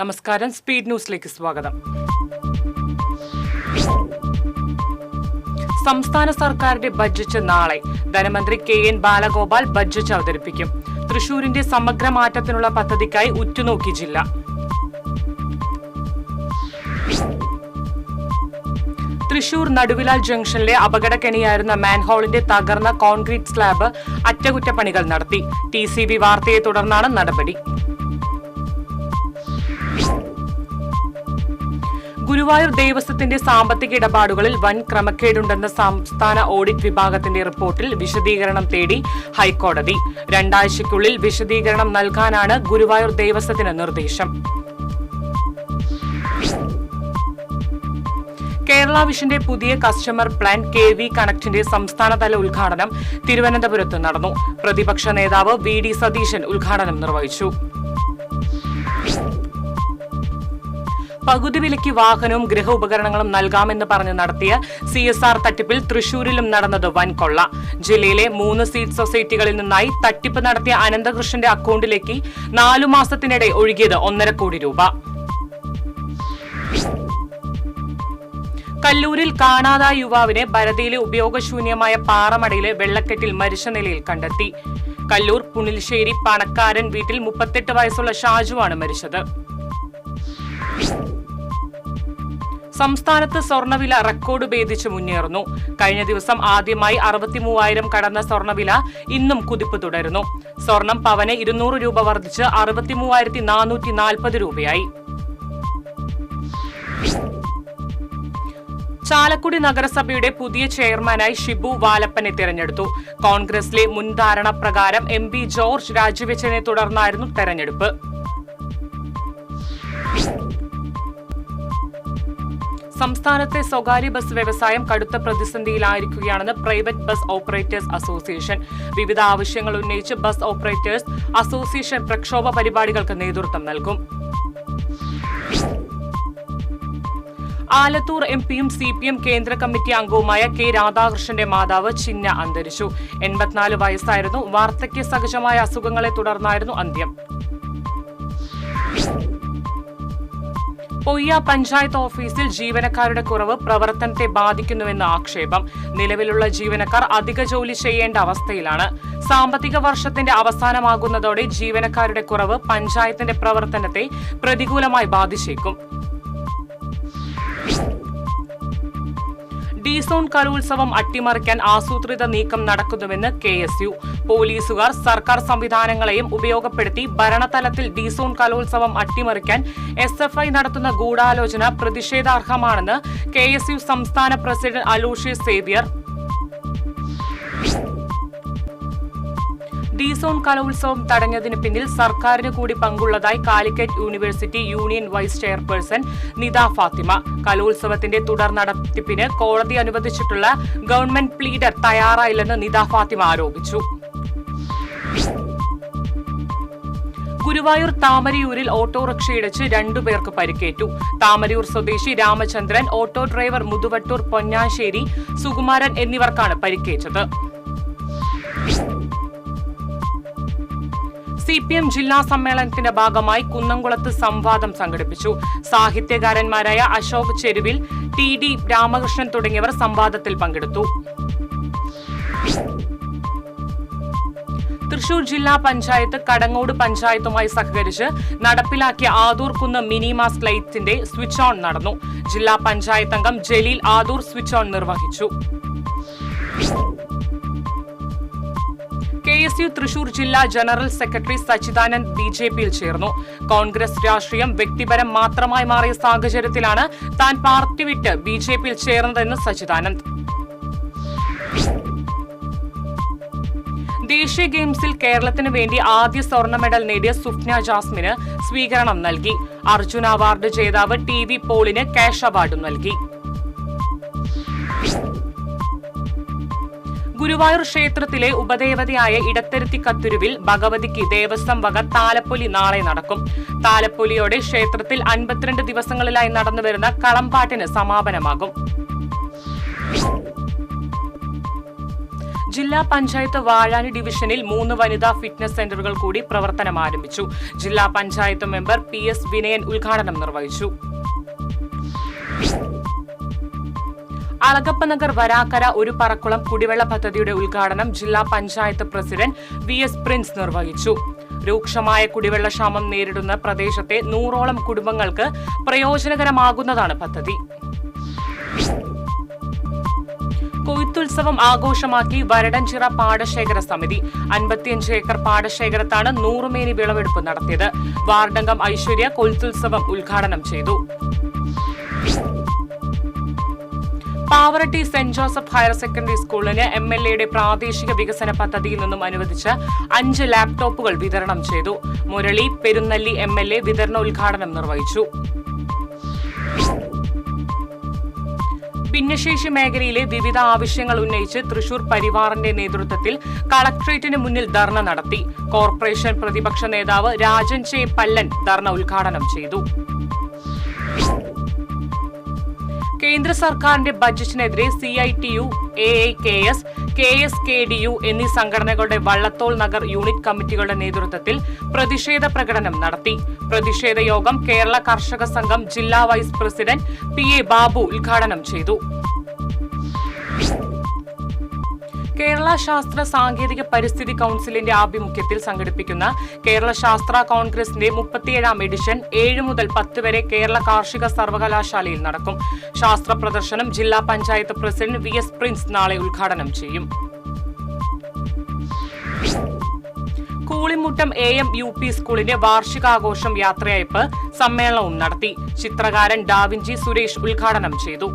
നമസ്കാരം, സ്പീഡ് ന്യൂസിലേക്ക് സ്വാഗതം. സംസ്ഥാന സർക്കാരിന്റെ ബജറ്റ് നാളെ. ധനമന്ത്രി KN ബാലഗോപാൽ ബജറ്റ് അവതരിപ്പിക്കും. തൃശൂരിന്റെ സമഗ്ര മാറ്റത്തിനുള്ള പദ്ധതിക്കായി ഉറ്റുനോക്കി ജില്ല. തൃശൂർ നടുവിലാൽ ജംഗ്ഷനിലെ അപകടക്കെണിയായിരുന്ന മാൻഹോളിന്റെ തകർന്ന കോൺക്രീറ്റ് സ്ലാബ് അറ്റകുറ്റപ്പണികൾ നടത്തി. TCB വാർത്തയെ തുടർന്നാണ് നടപടി. ഗുരുവായൂർ ദേവസ്വത്തിന്റെ സാമ്പത്തിക ഇടപാടുകളിൽ വൻ ക്രമക്കേടുണ്ടെന്ന സംസ്ഥാന ഓഡിറ്റ് വിഭാഗത്തിന്റെ റിപ്പോർട്ടിൽ വിശദീകരണം തേടി ഹൈക്കോടതി. 2 ആഴ്ചയ്ക്കുള്ളിൽ വിശദീകരണം നൽകാനാണ് ഗുരുവായൂർ ദേവസ്വത്തിന് നിർദ്ദേശം. കേരള വിഷന്റെ പുതിയ കസ്റ്റമർ പ്ലാൻ KV കണക്റ്റിന്റെ സംസ്ഥാനതല ഉദ്ഘാടനം തിരുവനന്തപുരത്ത് നടന്നു. പ്രതിപക്ഷ നേതാവ് VD സതീശൻ ഉദ്ഘാടനം നിർവഹിച്ചു. പകുതി വിലയ്ക്ക് വാഹനവും ഗൃഹ ഉപകരണങ്ങളും നൽകാമെന്ന് പറഞ്ഞ് നടത്തിയ CSR തട്ടിപ്പിൽ തൃശൂരിലും നടന്നത് വൻ കൊള്ള. ജില്ലയിലെ 3 സീഡ് സൊസൈറ്റികളിൽ നിന്നായി തട്ടിപ്പ് നടത്തിയ അനന്തകൃഷ്ണന്റെ അക്കൗണ്ടിലേക്ക് 4 മാസത്തിനിടെ ഒഴുകിയത് 1.5 കോടി രൂപ. കല്ലൂരിൽ കാണാതായ യുവാവിനെ ഭരതിയിലെ ഉപയോഗശൂന്യമായ പാറമടയിലെ വെള്ളക്കെട്ടിൽ മരിച്ച നിലയിൽ കണ്ടെത്തി. കല്ലൂർ പുണിൽശ്ശേരി പണക്കാരൻ വീട്ടിൽ 38 വയസ്സുള്ള ഷാജുവാണ് മരിച്ചത്. സംസ്ഥാനത്ത് സ്വർണ്ണവില റെക്കോർഡ് ഭേദിച്ച് മുന്നേറുന്നു. കഴിഞ്ഞ ദിവസം ആദ്യമായി 63,000 കടന്ന സ്വർണ്ണവില ഇന്നും കുതിപ്പ് തുടരുന്നു. സ്വർണം പവന് 200 രൂപ വർദ്ധിച്ച് 63,440 രൂപയായി. ചാലക്കുടി നഗരസഭയുടെ പുതിയ ചെയർമാനായി ഷിബു വാലപ്പനെ തെരഞ്ഞെടുത്തു. കോൺഗ്രസിലെ മുൻധാരണ പ്രകാരം MP ജോർജ് രാജിവെച്ചതിനെ തുടർന്നായിരുന്നു തെരഞ്ഞെടുപ്പ്. സംസ്ഥാനത്തെ സ്വകാര്യ ബസ് വ്യവസായം കടുത്ത പ്രതിസന്ധിയിലായിരിക്കുകയാണെന്ന് പ്രൈവറ്റ് ബസ് ഓപ്പറേറ്റേഴ്സ് അസോസിയേഷൻ. വിവിധ ആവശ്യങ്ങൾ ഉന്നയിച്ച് ബസ് ഓപ്പറേറ്റേഴ്സ് അസോസിയേഷൻ പ്രക്ഷോഭ പരിപാടികൾക്ക് നേതൃത്വം നൽകും. ആലത്തൂർ MPയും CPM കേന്ദ്ര കമ്മിറ്റി അംഗവുമായ K രാധാകൃഷ്ണന്റെ മാതാവ് ചിന്ന അന്തരിച്ചു. 84 വയസ്സായിരുന്നു. വാർദ്ധക്യ സഹജമായ അസുഖങ്ങളെ തുടർന്നായിരുന്നു അന്ത്യം. പൊയ്യ പഞ്ചായത്ത് ഓഫീസിൽ ജീവനക്കാരുടെ കുറവ് പ്രവർത്തനത്തെ ബാധിക്കുന്നുവെന്ന് ആക്ഷേപം. നിലവിലുള്ള ജീവനക്കാർ അധിക ജോലി ചെയ്യേണ്ട അവസ്ഥയിലാണ്. സാമ്പത്തിക വർഷത്തിന്റെ അവസാനമാകുന്നതോടെ ജീവനക്കാരുടെ കുറവ് പഞ്ചായത്തിന്റെ പ്രവർത്തനത്തെ പ്രതികൂലമായി ബാധിച്ചേക്കും. D-സോൺ കലോത്സവം അട്ടിമറിക്കാൻ ആസൂത്രിത നീക്കം നടക്കുന്നുവെന്ന് KSU. പോലീസുകാർ സർക്കാർ സംവിധാനങ്ങളെയും ഉപയോഗപ്പെടുത്തി ഭരണതലത്തിൽ D-സോൺ കലോത്സവം അട്ടിമറിക്കാൻ SFI നടത്തുന്ന ഗൂഢാലോചന പ്രതിഷേധാർഹമാണെന്ന് KSU സംസ്ഥാന പ്രസിഡന്റ് അലോഷ്യസ് സേവ്യർ. D-സോൺ കലോത്സവം തടഞ്ഞതിന് പിന്നിൽ സർക്കാരിന് കൂടി പങ്കുള്ളതായി Calicut university union vice chairperson Nitha Fathima. കലോത്സവത്തിന്റെ തുടർ നടത്തിപ്പിന് കോടതി അനുവദിച്ചിട്ടുള്ള ഗവൺമെന്റ് പ്ലീഡർ തയ്യാറായില്ലെന്ന് നിത ഫാത്തിമ ആരോപിച്ചു. ഗുരുവായൂർ താമരയൂരിൽ ഓട്ടോറിക്ഷയിടിച്ച് 2 പേർക്ക് പരിക്കേറ്റു. താമരയൂർ സ്വദേശി രാമചന്ദ്രൻ, ഓട്ടോ ഡ്രൈവർ മുതുവട്ടൂർ പൊന്നാശ്ശേരി സുകുമാരൻ എന്നിവർക്കാണ് പരിക്കേറ്റത്. CPM ജില്ലാ സമ്മേളനത്തിന്റെ ഭാഗമായി കുന്നംകുളത്ത് സംവാദം സംഘടിപ്പിച്ചു. സാഹിത്യകാരന്മാരായ അശോക് ചെരുവിൽ, TD രാമകൃഷ്ണൻ തുടങ്ങിയവർ സംവാദത്തിൽ പങ്കെടുത്തു. തൃശൂർ ജില്ലാ പഞ്ചായത്ത് കടങ്ങോട് പഞ്ചായത്തുമായി സഹകരിച്ച് നടപ്പിലാക്കിയ ആദൂർ കുന്ന് മിനി മാസ് ലൈറ്റിന്റെ സ്വിച്ച് ഓൺ നടന്നു. ജില്ലാ പഞ്ചായത്ത് അംഗം ജലീൽ ആദൂർ സ്വിച്ച് ഓൺ നിർവഹിച്ചു. KSU തൃശൂർ ജില്ലാ ജനറൽ സെക്രട്ടറി സച്ചിദാനന്ദ് BJPയിൽ ചേർന്നു. കോൺഗ്രസ് രാഷ്ട്രീയം വ്യക്തിപരം മാത്രമായി മാറിയ സാഹചര്യത്തിലാണ് താൻ പാർട്ടി വിട്ട് BJPയിൽ ചേർന്നതെന്ന് സച്ചിദാനന്ദ്. ദേശീയ ഗെയിംസിൽ കേരളത്തിന് വേണ്ടി ആദ്യ സ്വർണ്ണ മെഡൽ നേടിയ സുഫ്ന ജാസ്മിന് സ്വീകരണം നൽകി. അർജുന അവാർഡ് ജേതാവ് TV പോളിന് ക്യാഷ് അവാർഡും നൽകി. ഗുരുവായൂർ ക്ഷേത്രത്തിലെ ഉപദേവതയായ ഇടത്തരുത്തി കത്തുരുവിൽ ഭഗവതിക്ക് ദേവസ്വം വക താലപ്പൊലി നാളെ നടക്കും. താലപ്പൊലിയോടെ ക്ഷേത്രത്തിൽ 52 ദിവസങ്ങളിലായി നടന്നുവരുന്ന കളംപാട്ടിന് സമാപനമാകും. ജില്ലാ പഞ്ചായത്ത് വാഴാനി ഡിവിഷനിൽ 3 വനിതാ ഫിറ്റ്നസ് സെന്ററുകൾ കൂടി പ്രവർത്തനം ആരംഭിച്ചു. ജില്ലാ പഞ്ചായത്ത് മെമ്പർ PS വിനയൻ ഉദ്ഘാടനം നിർവഹിച്ചു. അളഗപ്പനഗർ വരാക്കര ഒരു പറക്കുളം കുടിവെള്ള പദ്ധതിയുടെ ഉദ്ഘാടനം ജില്ലാ പഞ്ചായത്ത് പ്രസിഡന്റ് VS പ്രിൻസ് നിർവഹിച്ചു. രൂക്ഷമായ കുടിവെള്ളക്ഷാമം നേരിടുന്ന പ്രദേശത്തെ 100ഓളം കുടുംബങ്ങൾക്ക് പ്രയോജനകരമാകുന്നതാണ് പദ്ധതി. കൊയ്ത്തുത്സവം ആഘോഷമാക്കി വരടൻചിറ പാടശേഖര സമിതി 55 ഏക്കർ പാടശേഖരത്താണ് 100 മേനി വിളവെടുപ്പ് നടത്തിയത്. വാർഡംഗം ഐശ്വര്യ കൊയ്ത്തുത്സവം ഉദ്ഘാടനം ചെയ്തു. Pavaratty Saint Joseph higher secondary സ്കൂളിന് MLAയുടെ പ്രാദേശിക വികസന പദ്ധതിയിൽ നിന്നും അനുവദിച്ച 5 ലാപ്ടോപ്പുകൾ വിതരണം ചെയ്തു. മുരളി പെരുന്നല്ലി MLA വിതരണോദ്ഘാടനം നിർവഹിച്ചു. ഭിന്നശേഷി മേഖലയിലെ വിവിധ ആവശ്യങ്ങൾ ഉന്നയിച്ച് തൃശൂർ പരിവാറിന്റെ നേതൃത്വത്തിൽ കളക്ടറേറ്റിന് മുന്നിൽ ധർണ നടത്തി. കോർപ്പറേഷൻ പ്രതിപക്ഷ നേതാവ് രാജൻ ചെ പല്ലൻ ധർണ ഉദ്ഘാടനം ചെയ്തു. കേന്ദ്ര സർക്കാരിന്റെ ബജറ്റിനെതിരെ CITU, AIKS, KSKDU എന്നീ സംഘടനകളുടെ വള്ളത്തോൾ നഗർ യൂണിറ്റ് കമ്മിറ്റികളുടെ നേതൃത്വത്തിൽ പ്രതിഷേധ പ്രകടനം നടത്തി. പ്രതിഷേധ യോഗം കേരള കർഷക സംഘം ജില്ലാ വൈസ് പ്രസിഡന്റ് PA ബാബു ഉദ്ഘാടനം ചെയ്തു. കേരള ശാസ്ത്ര സാങ്കേതിക പരിസ്ഥിതി കൌൺസിലിന്റെ ആഭിമുഖ്യത്തിൽ സംഘടിപ്പിക്കുന്ന കേരള ശാസ്ത്ര കോൺഗ്രസിന്റെ 37ാം എഡിഷൻ 7 മുതൽ 10 വരെ കേരള കാർഷിക സർവകലാശാലയിൽ നടക്കും. ശാസ്ത്ര പ്രദർശനം ജില്ലാ പഞ്ചായത്ത് പ്രസിഡന്റ് VS പ്രിൻസ് നാളെ ഉദ്ഘാടനം ചെയ്യും. കൂളിമുട്ടം AM UP സ്കൂളിന്റെ വാർഷികാഘോഷം യാത്രയയപ്പ് സമ്മേളനവും നടത്തി. ചിത്രകാരൻ ഡാവിഞ്ചി സുരേഷ് ഉദ്ഘാടനം ചെയ്തു.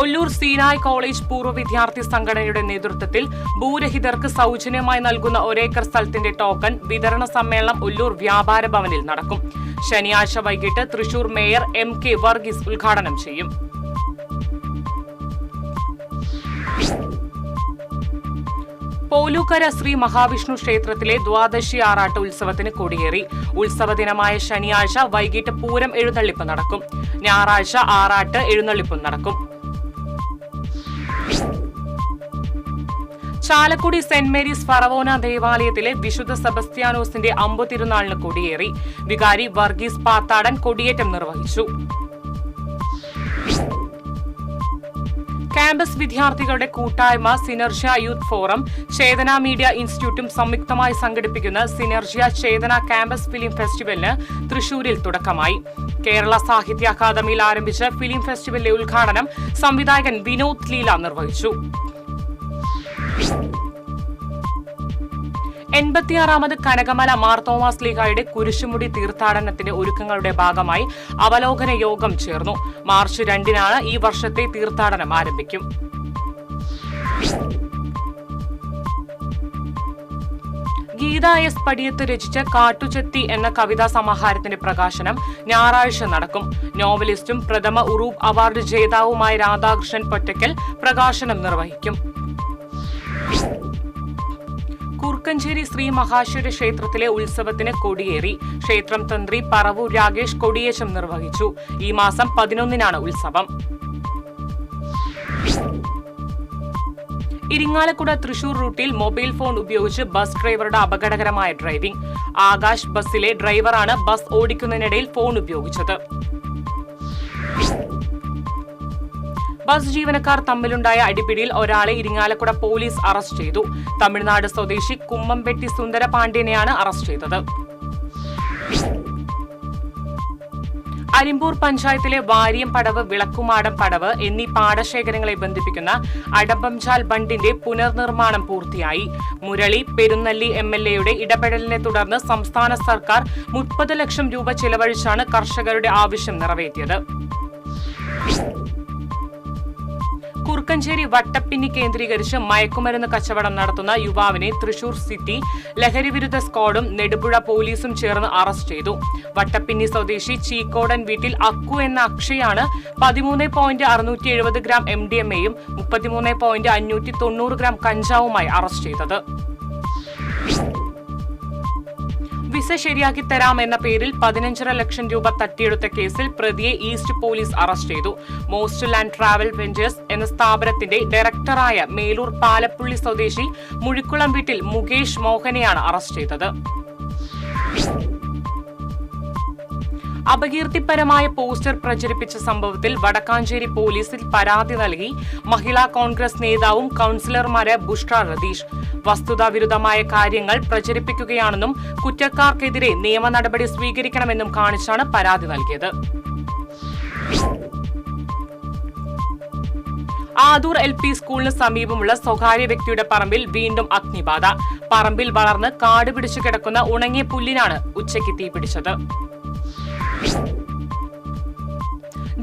ഒല്ലൂർ സീനായ് കോളേജ് പൂർവ്വ വിദ്യാർത്ഥി സംഘടനയുടെ നേതൃത്വത്തിൽ ഭൂരഹിതർക്ക് സൗജന്യമായി നൽകുന്ന 1 ഏക്കർ സ്ഥലത്തിന്റെ ടോക്കൺ വിതരണ സമ്മേളനം ഒല്ലൂർ വ്യാപാര ഭവനിൽ നടക്കും. ശനിയാഴ്ച വൈകിട്ട് തൃശൂർ മേയർ MK വർഗീസ് ഉദ്ഘാടനം ചെയ്യും. പോലൂക്കര ശ്രീ മഹാവിഷ്ണു ക്ഷേത്രത്തിലെ ദ്വാദശി ആറാട്ട് ഉത്സവത്തിന് കൊടിയേറി. ഉത്സവ ദിനമായ ശനിയാഴ്ച വൈകിട്ട് പൂരം എഴുന്നള്ളിപ്പ് നടക്കും. ഞായറാഴ്ച ആറാട്ട് എഴുന്നള്ളിപ്പും നടക്കും. ചാലക്കുടി സെന്റ് മേരീസ് ഫറവോന ദേവാലയത്തിലെ വിശുദ്ധ സെബസ്ത്യാനോസിന്റെ അമ്പുതിരുനാളിന് കൊടിയേറി. വികാരി വർഗീസ് പാത്താടൻ കൊടിയേറ്റം നിർവഹിച്ചു. ക്യാമ്പസ് വിദ്യാർത്ഥികളുടെ കൂട്ടായ്മ സിനർജിയ യൂത്ത് ഫോറം ചേതന മീഡിയ ഇൻസ്റ്റിറ്റ്യൂട്ടും സംയുക്തമായി സംഘടിപ്പിക്കുന്ന സിനർജിയ ചേതന ക്യാമ്പസ് ഫിലിം ഫെസ്റ്റിവലിന് തൃശൂരിൽ തുടക്കമായി. കേരള സാഹിത്യ അക്കാദമിയിൽ ആരംഭിച്ച ഫിലിം ഫെസ്റ്റിവലിന്റെ ഉദ്ഘാടനം സംവിധായകൻ വിനോദ് ലീല നിർവഹിച്ചു. 86ാമത് കനകമല മാർ തോമസ് ലീഗായുടെ കുരിശുമുടി തീർത്ഥാടനത്തിന്റെ ഒരുക്കങ്ങളുടെ ഭാഗമായി അവലോകന യോഗം ചേർന്നു. മാർച്ച് 2-നാണ് ഈ വർഷത്തെ തീർത്ഥാടനം ആരംഭിക്കും. ഗീത S പടിയത്ത് രചിച്ച കാട്ടുചെത്തി എന്ന കവിതാ സമാഹാരത്തിന്റെ പ്രകാശനം ഞായറാഴ്ച നടക്കും. നോവലിസ്റ്റും പ്രഥമ ഉറൂബ് അവാർഡ് ജേതാവുമായ രാധാകൃഷ്ണൻ പൊറ്റക്കൽ പ്രകാശനം നിർവഹിക്കും. കുറുക്കഞ്ചേരി ശ്രീ മഹാശ്വര ക്ഷേത്രത്തിലെ ഉത്സവത്തിന് കൊടിയേറി. ക്ഷേത്രം തന്ത്രി പറവൂർ രാകേഷ് കൊടിയേറ്റം നിർവഹിച്ചു. ഈ മാസം 11-നാണ് ഉത്സവം. ഇരിങ്ങാലക്കുട തൃശൂർ റൂട്ടിൽ മൊബൈൽ ഫോൺ ഉപയോഗിച്ച് ബസ് ഡ്രൈവറുടെ അപകടകരമായ ഡ്രൈവിംഗ്. ആകാശ് ബസ്സിലെ ഡ്രൈവറാണ് ബസ് ഓടിക്കുന്നതിനിടയിൽ ഫോൺ ഉപയോഗിച്ചത്. ബസ് ജീവനക്കാർ തമ്മിലുണ്ടായ അടിപിടിയിൽ ഒരാളെ ഇരിങ്ങാലക്കുട പോലീസ് അറസ്റ്റ് ചെയ്തു. തമിഴ്നാട് സ്വദേശി കുമ്മംപെട്ടി സുന്ദരപാണ്ഡ്യനെയാണ് അറസ്റ്റ് ചെയ്തത്. അരിമ്പൂർ പഞ്ചായത്തിലെ വാരിയം പടവ്, വിളക്കുമാടം പടവ് എന്നീ പാടശേഖരങ്ങളെ ബന്ധിപ്പിക്കുന്ന അടമ്പംചാൽ ബണ്ടിന്റെ പുനർനിർമ്മാണം പൂർത്തിയായി. മുരളി പെരുന്നല്ലി MLAയുടെ ഇടപെടലിനെ തുടർന്ന് സംസ്ഥാന സർക്കാർ 30 ലക്ഷം രൂപ ചെലവഴിച്ചാണ് കർഷകരുടെ ആവശ്യം നിറവേറ്റിയത്. കുറുക്കഞ്ചേരി വട്ടപ്പിന്നി കേന്ദ്രീകരിച്ച് മയക്കുമരുന്ന് കച്ചവടം നടത്തുന്ന യുവാവിനെ തൃശൂർ സിറ്റി ലഹരിവിരുദ്ധ സ്ക്വാഡും നെടുപുഴ പോലീസും ചേർന്ന് അറസ്റ്റ് ചെയ്തു. വട്ടപ്പിന്നി സ്വദേശി ചീക്കോടൻ വീട്ടിൽ അക്കു എന്ന അക്ഷയാണ് 13.670 ഗ്രാം MDMAയും 33.590 ഗ്രാം കഞ്ചാവുമായി അറസ്റ്റ് ചെയ്തത്. വിസ ശരിയാക്കി തരാമെന്ന പേരിൽ 15.5 ലക്ഷം രൂപ തട്ടിയെടുത്ത കേസിൽ പ്രതിയെ ഈസ്റ്റ് പോലീസ് അറസ്റ്റ് ചെയ്തു. മോസ്റ്റൽ ആൻഡ് ട്രാവൽ വെഞ്ചേഴ്സ് എന്ന സ്ഥാപനത്തിന്റെ ഡയറക്ടറായ മേലൂർ പാലപ്പുള്ളി സ്വദേശി മുഴിക്കുളം വീട്ടിൽ മുകേഷ് മോഹനെയാണ് അറസ്റ്റ് ചെയ്തത്. അപകീർത്തിപരമായ പോസ്റ്റർ പ്രചരിപ്പിച്ച സംഭവത്തിൽ വടക്കാഞ്ചേരി പോലീസിൽ പരാതി നൽകി മഹിളാ കോൺഗ്രസ് നേതാവും കൌൺസിലറുമായ ബുഷ്ര രതീഷ്. വസ്തുതാവിരുദ്ധമായ കാര്യങ്ങൾ പ്രചരിപ്പിക്കുകയാണെന്നും കുറ്റക്കാർക്കെതിരെ നിയമ നടപടി സ്വീകരിക്കണമെന്നും കാണിച്ചാണ് പരാതി നൽകിയത്. ആദൂർ LP സ്കൂളിന് സമീപമുള്ള സ്വകാര്യ വ്യക്തിയുടെ പറമ്പിൽ വീണ്ടും അഗ്നിബാധ. പറമ്പിൽ വളർന്ന് കാട് പിടിച്ചു കിടക്കുന്ന ഉണങ്ങിയ പുല്ലിനാണ് ഉച്ചയ്ക്ക് തീപിടിച്ചത്.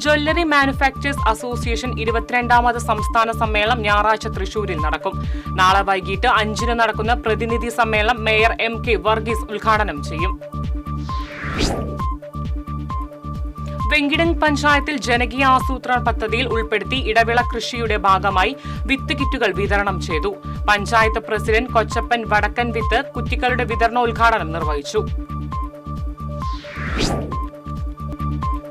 ജ്വല്ലറി മാനുഫാക്ചേഴ്സ് അസോസിയേഷൻ 22ാമത് സംസ്ഥാന സമ്മേളനം ഞായറാഴ്ച തൃശൂരിൽ നടക്കും. നാളെ വൈകിട്ട് 5-ന് നടക്കുന്ന പ്രതിനിധി സമ്മേളനം മേയർ MK വർഗീസ് ഉദ്ഘാടനം ചെയ്യും. വെങ്കിടങ്ങ് പഞ്ചായത്തിൽ ജനകീയ ആസൂത്രണ പദ്ധതിയിൽ ഉൾപ്പെടുത്തി ഇടവിള കൃഷിയുടെ ഭാഗമായി വിത്ത് കിറ്റുകൾ വിതരണം ചെയ്തു. പഞ്ചായത്ത് പ്രസിഡന്റ് കൊച്ചപ്പൻ വടക്കൻ വിത്ത് കുറ്റികളുടെ വിതരണോദ്ഘാടനം നിർവഹിച്ചു.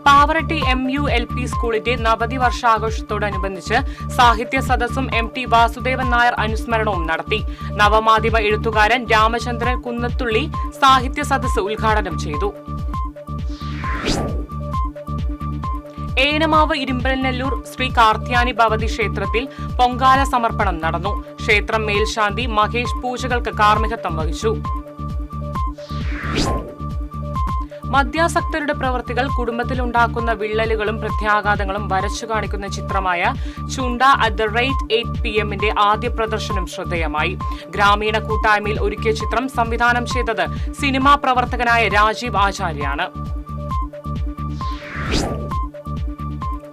പാവറട്ടി MU LP സ്കൂളിന്റെ നവതി വർഷാഘോഷത്തോടനുബന്ധിച്ച് സാഹിത്യ സദസ്സും MT വാസുദേവൻ നായർ അനുസ്മരണവും നടത്തി. നവമാധ്യമ എഴുത്തുകാരൻ രാമചന്ദ്രൻ കുന്നത്തുള്ളി സാഹിത്യ സദസ്സ് ഉദ്ഘാടനം ചെയ്തു. ഏനമാവ് ഇരുമ്പനല്ലൂർ ശ്രീ കാർത്യാനി ഭവതി ക്ഷേത്രത്തിൽ പൊങ്കാല സമർപ്പണം നടന്നു. ക്ഷേത്രം മേൽശാന്തി മഹേഷ് പൂജകൾക്ക് കാർമ്മികത്വം വഹിച്ചു. മദ്യാസക്തരുടെ പ്രവൃത്തികൾ കുടുംബത്തിലുണ്ടാക്കുന്ന വിള്ളലുകളും പ്രത്യാഘാതങ്ങളും വരച്ചു കാണിക്കുന്ന ചിത്രമായ ചുണ്ട @8 PM ആദ്യ പ്രദർശനം ശ്രദ്ധേയമായി. ഗ്രാമീണ കൂട്ടായ്മയിൽ ഒരുക്കിയ ചിത്രം സംവിധാനം ചെയ്തത് സിനിമാ പ്രവർത്തകനായ രാജീവ് ആചാര്യാണ്.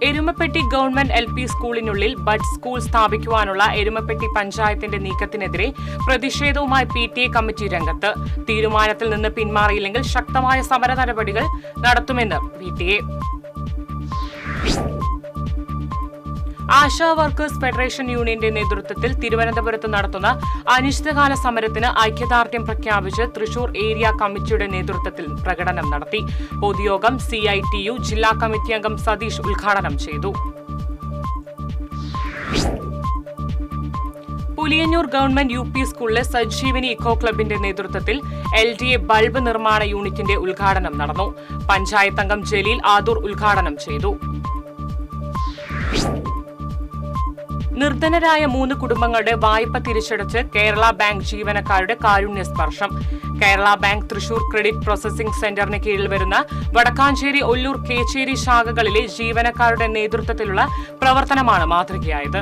എരുമപ്പെട്ടി ഗവൺമെന്റ് LP സ്കൂളിനുള്ളിൽ ബഡ് സ്കൂൾ സ്ഥാപിക്കുവാനുള്ള എരുമപ്പെട്ടി പഞ്ചായത്തിന്റെ നീക്കത്തിനെതിരെ പ്രതിഷേധവുമായി PTA കമ്മിറ്റി രംഗത്ത്. തീരുമാനത്തിൽ നിന്ന് പിന്മാറിയില്ലെങ്കിൽ ശക്തമായ സമര നടപടികൾ നടത്തുമെന്ന് PTA. ആശാ വർക്കേഴ്സ് ഫെഡറേഷൻ യൂണിയന്റെ നേതൃത്വത്തിൽ തിരുവനന്തപുരത്ത് നടത്തുന്ന അനിശ്ചിതകാല സമരത്തിന് ഐക്യദാർഢ്യം പ്രഖ്യാപിച്ച് തൃശൂർ ഏരിയ കമ്മിറ്റിയുടെ നേതൃത്വത്തിൽ പ്രകടനം നടത്തി. പൊതുയോഗം CITU ജില്ലാ കമ്മിറ്റി അംഗം സതീഷ് ഉദ്ഘാടനം ചെയ്തു. പുലിയന്നൂർ ഗവൺമെന്റ് UP സ്കൂളിലെ സജ്ജീവനി ഇക്കോ ക്ലബിന്റെ നേതൃത്വത്തിൽ LDA ബൾബ് നിർമ്മാണ യൂണിറ്റിന്റെ ഉദ്ഘാടനം നടന്നു. പഞ്ചായത്ത് അംഗം ജലീൽ ആദൂർ ഉദ്ഘാടനം ചെയ്തു. നിർധനരായ 3 കുടുംബങ്ങളുടെ വായ്പ തിരിച്ചടച്ച് കേരള ബാങ്ക് ജീവനക്കാരുടെ കാരുണ്യ സ്പർശം. Kerala bank Thrissur credit processing സെന്ററിന് കീഴിൽ വരുന്ന വടക്കാഞ്ചേരി, ഒല്ലൂർ, കേച്ചേരി ശാഖകളിലെ ജീവനക്കാരുടെ നേതൃത്വത്തിലുള്ള പ്രവർത്തനമാണ് മാതൃകയായത്.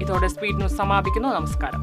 ഇതോടെ സ്പീഡ് ന്യൂസ് സമാപിക്കുന്നു. നമസ്കാരം.